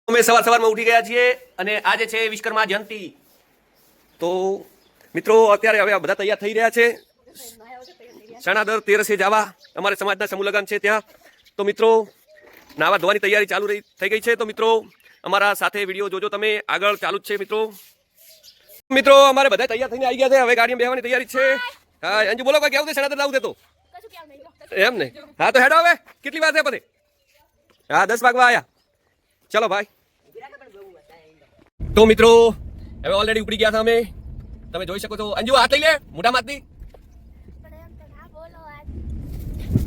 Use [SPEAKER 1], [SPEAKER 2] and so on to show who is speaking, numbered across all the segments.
[SPEAKER 1] અમે સવારમાં ઉઠી ગયા છીએ અને આજે છે વિશ્વકર્મા જયંતિ। તો મિત્રો અત્યારે હવે બધા તૈયાર થઈ રહ્યા છે શણાદર તેરસે જવા અમારે સમાજના સમૂહ લગ્ન છે ત્યાં। તો મિત્રો નાવા ધોવાની તૈયારી ચાલુ થઈ ગઈ છે। તો મિત્રો અમારા સાથે વિડીયો જોજો તમે, આગળ ચાલુ જ છે મિત્રો અમારે બધા તૈયાર થઈને આવી ગયા છે, હવે ગાડીમાં બેસવાની તૈયારી છે। હા અંજુ બોલો કોઈ કેવું છે શણાદર લાવું છે તો એમ ને? હા તો હેડો હવે કેટલી વાર છે પછી? હા 10 વાગવા આવ્યા। ચલો ભાઈ। તો મિત્રો હવે ઓલરેડી ઉપડી ગયા હતા અમે, તમે જોઈ શકો છો। અંજુ હાથ લઈ લે મોઢા માંથી।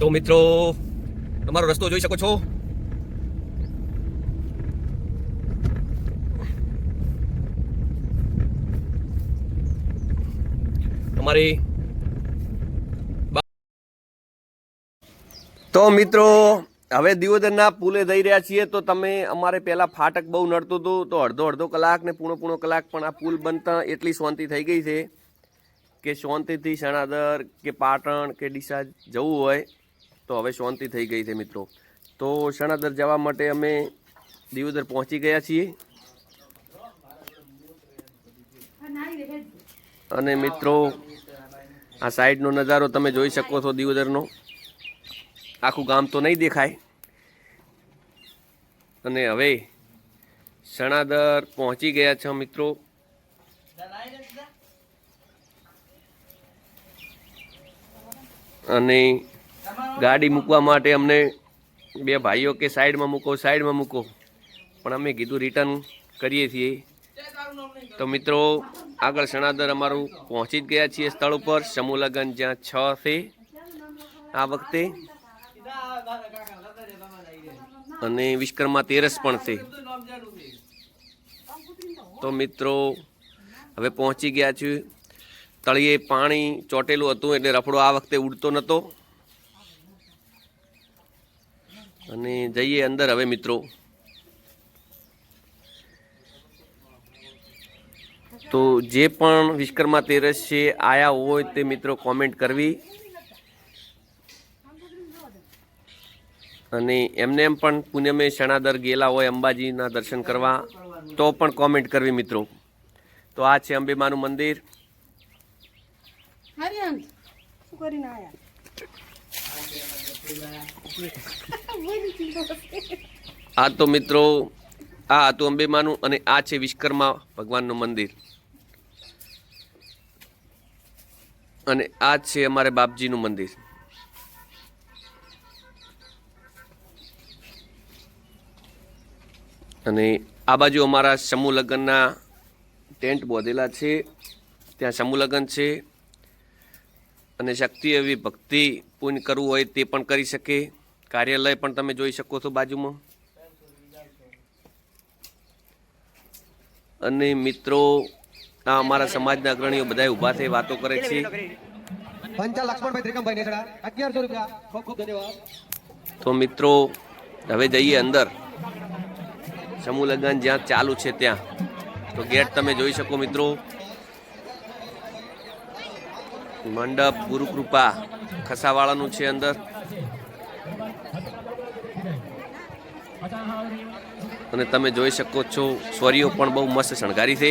[SPEAKER 1] તો મિત્રો તમારો રસ્તો જોઈ શકો છો। અમારી તો મિત્રો હવે દિયોદરના પુલે જઈ રહ્યા છીએ। તો તમે અમારે પહેલા ફાટક બહુ નડતું હતું, તો અડધો કલાક ને પૂણો કલાક, પણ આ પુલ બનતા એટલી શાંતિ થઈ ગઈ છે કે શાંતિથી શણાદર કે પાટણ કે ડીસા જવું હોય તો હવે શાંતિ થઈ ગઈ છે મિત્રો। તો શણાદર જવા માટે અમે દિયોદર પહોંચી ગયા છીએ અને મિત્રો આ સાઈડનો નજારો તમે જોઈ શકો છો દિયોદરનો। આખું ગામ તો નહીં દેખાય અને હવે શણાદર પહોંચી ગયા છે મિત્રો। અને ગાડી મૂકવા માટે અમને બે ભાઈઓ કે સાઈડમાં મૂકો, પણ અમે કીધું રિટર્ન કરીએ છીએ। તો મિત્રો આગળ શણાદર અમારું પહોંચી જ ગયા છીએ સ્થળ ઉપર, સમૂહ લગ્ન જ્યાં 6 છે આ વખતે, અને વિશ્વકર્મા તેરસ પણ છે। તો મિત્રો હવે પહોંચી ગયા છીએ। તળિયે પાણી ચોટેલું હતું એટલે રફડો આ વખતે ઉડતો નહોતો, અને જઈએ અંદર હવે મિત્રો। તો જે પણ વિશ્વકર્મા તેરસ છે આયા હોય તે મિત્રો કોમેન્ટ કરવી, અને એમને એમ પણ પુણ્યમે શણાદર ગયેલા હોય અંબાજીના દર્શન કરવા તો પણ કોમેન્ટ કરવી મિત્રો। તો આ છે અંબેમાનું મંદિર। આ તો મિત્રો આ હતું અંબેમાનું, અને આ છે વિશ્વકર્મા ભગવાનનું મંદિર, અને આ છે અમારે બાપજીનું મંદિર। અને આ બાજુ અમારા સમૂહ લગ્નના ટેન્ટ બાંધેલા છે, ત્યાં સમૂહ લગ્ન છે, અને શક્તિ એવી ભક્તિ પુણ્ય કરવું હોય તે પણ કરી શકે। કાર્યાલય પણ તમે જોઈ શકો છો બાજુમાં। અને મિત્રો આ અમારા સમાજના અગ્રણીઓ બધા ઊભા થઈ વાતો કરે છે। તો મિત્રો હવે જઈએ અંદર, સમૂહ લગ્ન જ્યાં ચાલુ છે ત્યાં। તો ગેટ તમે જોઈ શકો મિત્રો, મંડપ ગુરુ કૃપા ખસાવાળાનું છે અંદર, અને તમે જોઈ શકો છો સ્વરીઓ પણ બહુ મસ્ત શણગારી છે।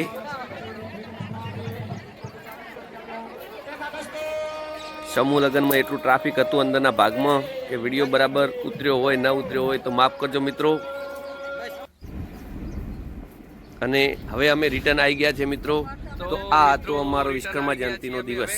[SPEAKER 1] સમૂહ લગ્નમાં એટલું ટ્રાફિક હતું અંદરના ભાગમાં કે વિડીયો બરાબર ઉતર્યો હોય ન ઉતર્યો હોય તો માફ કરજો મિત્રો। અને હવે અમે રિટર્ન આવી ગયા છે મિત્રો। તો આ હતો અમારો વિશ્વકર્મા જયંતિનો દિવસ।